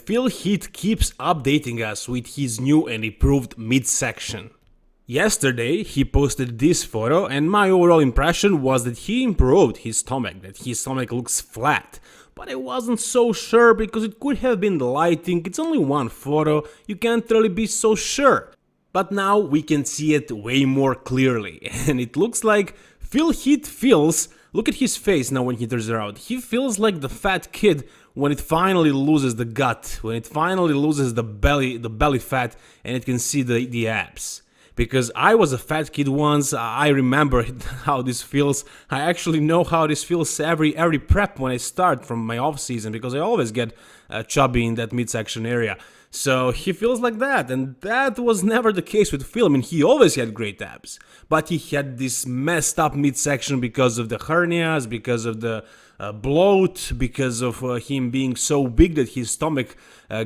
Phil Heath keeps updating us with his new and improved midsection. Yesterday he posted this photo and my overall impression was that he improved his stomach, that his stomach looks flat. But I wasn't so sure because it could have been the lighting, it's only one photo, you can't really be so sure. But now we can see it way more clearly and it looks like Phil Heath feels, look at his face now when he turns around, he feels like the fat kid when it finally loses the gut, when it finally loses the belly fat and it can see the abs. Because I was a fat kid once, I remember how this feels. I actually know how this feels every prep when I start from my off season because I always get chubby in that midsection area. So he feels like that, and that was never the case with Phil. I mean, he always had great abs, but he had this messed up midsection because of the hernias, because of the bloat, because of him being so big that his stomach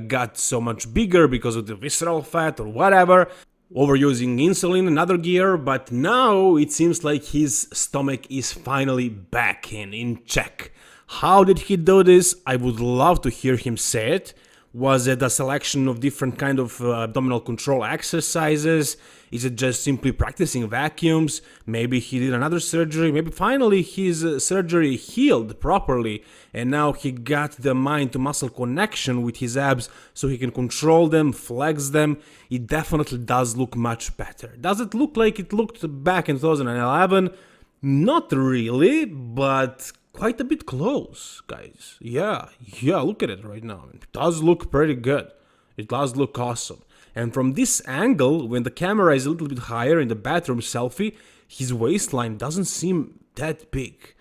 got so much bigger because of the visceral fat or whatever. Overusing insulin and other gear, but now it seems like his stomach is finally back in check. How did he do this? I would love to hear him say it. Was it a selection of different kind of abdominal control exercises? Is it just simply practicing vacuums? Maybe he did another surgery. Maybe finally his surgery healed properly and now he got the mind to muscle connection with his abs so he can control them, flex them. It definitely does look much better. Does it look like it looked back in 2011? Not really, but quite a bit close, guys. Yeah, look at it right now. It does look pretty good. It does look awesome. And from this angle, when the camera is a little bit higher in the bathroom selfie, his waistline doesn't seem that big.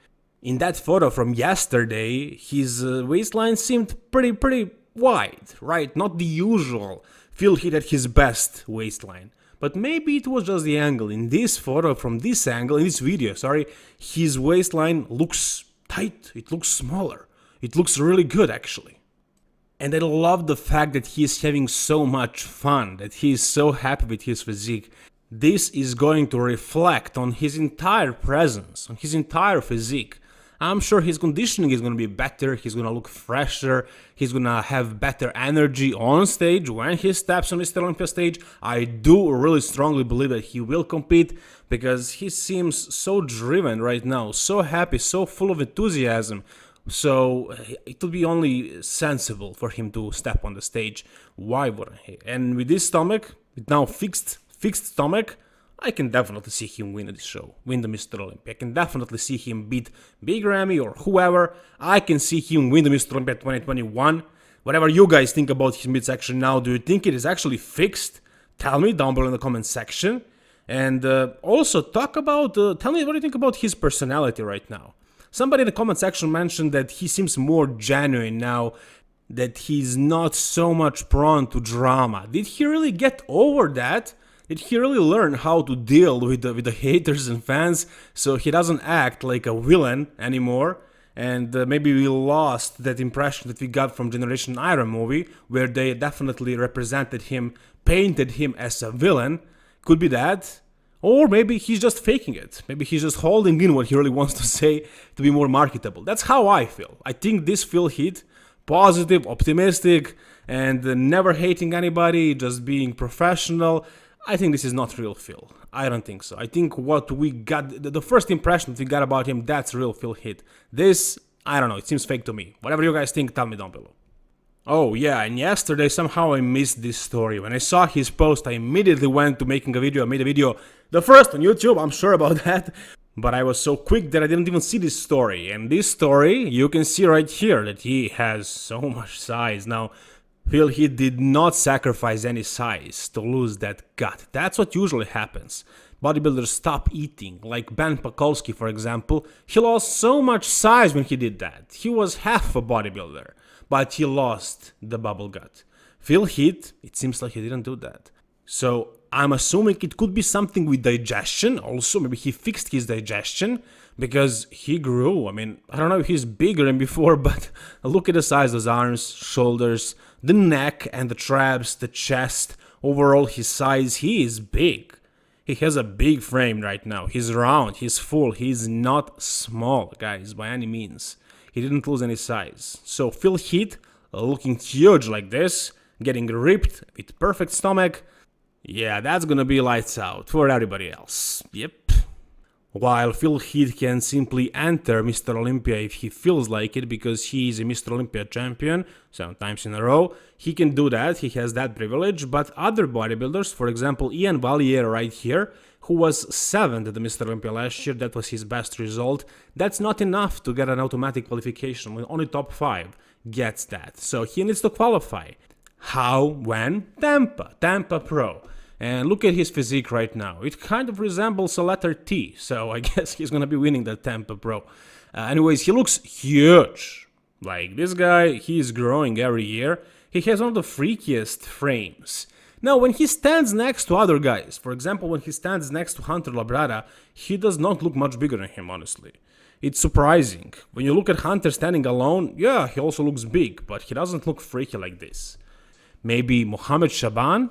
In that photo from yesterday, his waistline seemed pretty wide, right? Not the usual Phil Heath at his best waistline. But maybe it was just the angle. In this photo, from this angle, in this video, his waistline looks tight, it looks smaller, it looks really good actually. And I love the fact that he is having so much fun, that he is so happy with his physique. This is going to reflect on his entire presence, on his entire physique. I'm sure his conditioning is going to be better, he's going to look fresher, he's going to have better energy on stage when he steps on Mr. Olympia stage. I do really strongly believe that he will compete because he seems so driven right now, so happy, so full of enthusiasm. So it would be only sensible for him to step on the stage. Why wouldn't he? And with this stomach, with now fixed stomach, I can definitely see him win this show, win the Mr. Olympia. I can definitely see him beat Big Ramy or whoever. I can see him win the Mr. Olympia 2021. Whatever you guys think about his midsection now, do you think it is actually fixed? Tell me down below in the comment section. And also tell me what you think about his personality right now. Somebody in the comment section mentioned that he seems more genuine now, that he's not so much prone to drama. Did he really get over that? Did he really learn how to deal with the haters and fans so he doesn't act like a villain anymore? And maybe we lost that impression that we got from Generation Iron movie, where they definitely represented him, painted him as a villain. Could be that. Or maybe he's just faking it. Maybe he's just holding in what he really wants to say to be more marketable. That's how I feel. I think this Phil Heath, positive, optimistic, and never hating anybody, just being professional, I think this is not real Phil. I don't think so. I think what we got, the first impression that we got about him, that's real Phil Heath. This, I don't know, it seems fake to me. Whatever you guys think, tell me down below. Oh yeah, and yesterday somehow I missed this story. When I saw his post, I immediately went to making a video. I made a video, the first on YouTube, I'm sure about that. But I was so quick that I didn't even see this story. And this story, you can see right here that he has so much size. Now, Phil Heath did not sacrifice any size to lose that gut. That's what usually happens. Bodybuilders stop eating, like Ben Pakulski for example. He lost so much size when he did that. He was half a bodybuilder, but he lost the bubble gut. Phil Heath, it seems like he didn't do that. So I'm assuming it could be something with digestion also. Maybe he fixed his digestion because he grew. I mean, I don't know if he's bigger than before, but look at the size of his arms, shoulders, the neck and the traps, the chest. Overall, his size, he is big. He has a big frame right now. He's round, he's full, he's not small, guys, by any means. He didn't lose any size. So Phil Heath, looking huge like this, getting ripped with perfect stomach. Yeah, that's gonna be lights out for everybody else. Yep. While Heath can simply enter Mr. Olympia if he feels like it because he is a Mr. Olympia champion 7 times in a row, he can do that, he has that privilege, but other bodybuilders, for example Ian Valliere right here, who was 7th at the Mr. Olympia last year, that was his best result, that's not enough to get an automatic qualification, only top 5 gets that, so he needs to qualify. How? When? Tampa Pro. And look at his physique right now. It kind of resembles a letter T, so I guess he's gonna be winning the Tampa Pro. Anyways, he looks huge. Like, this guy, he's growing every year. He has one of the freakiest frames. Now, when he stands next to other guys, for example, when he stands next to Hunter Labrada, he does not look much bigger than him, honestly. It's surprising. When you look at Hunter standing alone, yeah, he also looks big, but he doesn't look freaky like this. Maybe Mohamed Shaban?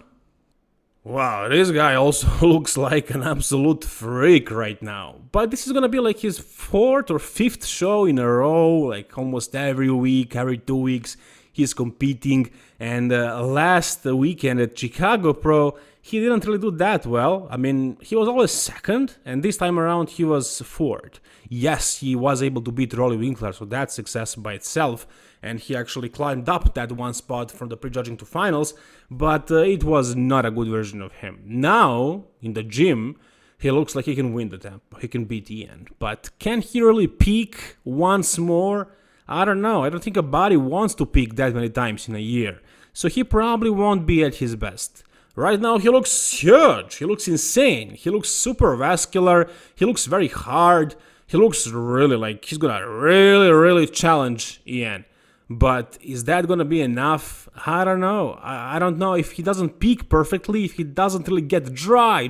Wow, this guy also looks like an absolute freak right now. But this is gonna be like his 4th or 5th show in a row, like almost every week, every 2 weeks he's competing. And last weekend at Chicago Pro, he didn't really do that well. I mean, he was always 2nd, and this time around he was 4th. Yes, he was able to beat Rolly Winkler, so that's success by itself. And he actually climbed up that one spot from the prejudging to finals, but it was not a good version of him. Now, in the gym, he looks like he can win the tempo, he can beat Ian. But can he really peak once more? I don't know, I don't think a body wants to peak that many times in a year. So he probably won't be at his best. Right now he looks huge, he looks insane, he looks super vascular, he looks very hard, he looks really like he's gonna really challenge Ian. But is that gonna be enough? I don't know. I don't know if he doesn't peak perfectly, if he doesn't really get dry,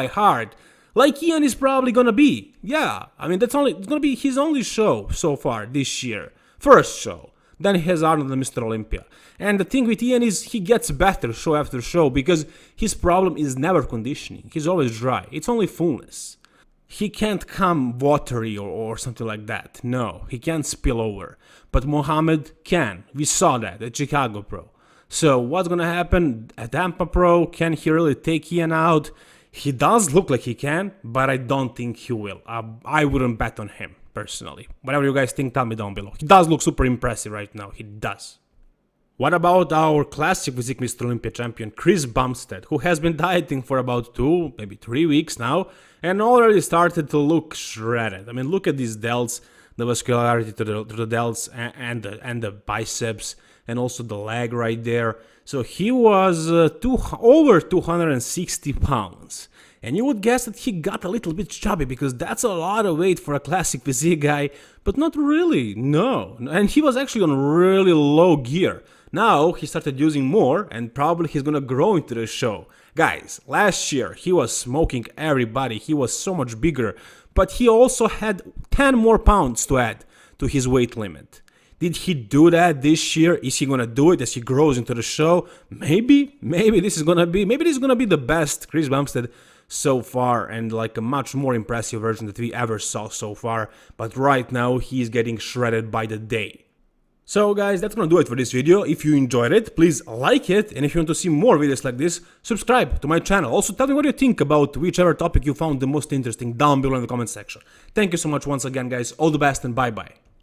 hard, like Ian is probably gonna be. Yeah, I mean it's gonna be his only show so far this year, first show. Then he has Arnold and Mr. Olympia. And the thing with Ian is he gets better show after show because his problem is never conditioning. He's always dry. It's only fullness. He can't come watery or something like that. No, he can't spill over. But Mohamed can. We saw that at Chicago Pro. So what's gonna happen at Tampa Pro? Can he really take Ian out? He does look like he can, but I don't think he will. I wouldn't bet on him, personally. Whatever you guys think, tell me down below. He does look super impressive right now. He does. What about our classic physique Mr. Olympia champion, Chris Bumstead, who has been dieting for about 2, maybe 3 weeks now, and already started to look shredded. I mean, look at these delts, the vascularity to the delts and the biceps, and also the leg right there. So he was over 260 pounds. And you would guess that he got a little bit chubby because that's a lot of weight for a classic physique guy, but not really, no. And he was actually on really low gear. Now he started using more and probably he's gonna grow into the show. Guys, last year he was smoking everybody, he was so much bigger, but he also had 10 more pounds to add to his weight limit. Did he do that this year? Is he gonna do it as he grows into the show? Maybe this is gonna be the best Chris Bumstead so far, and like a much more impressive version that we ever saw so far. But right now he's getting shredded by the day. So guys, that's gonna do it for this video. If you enjoyed it, please like it, and if you want to see more videos like this, subscribe to my channel. Also tell me what you think about whichever topic you found the most interesting down below in the comment section. Thank you so much once again guys, all the best and bye bye.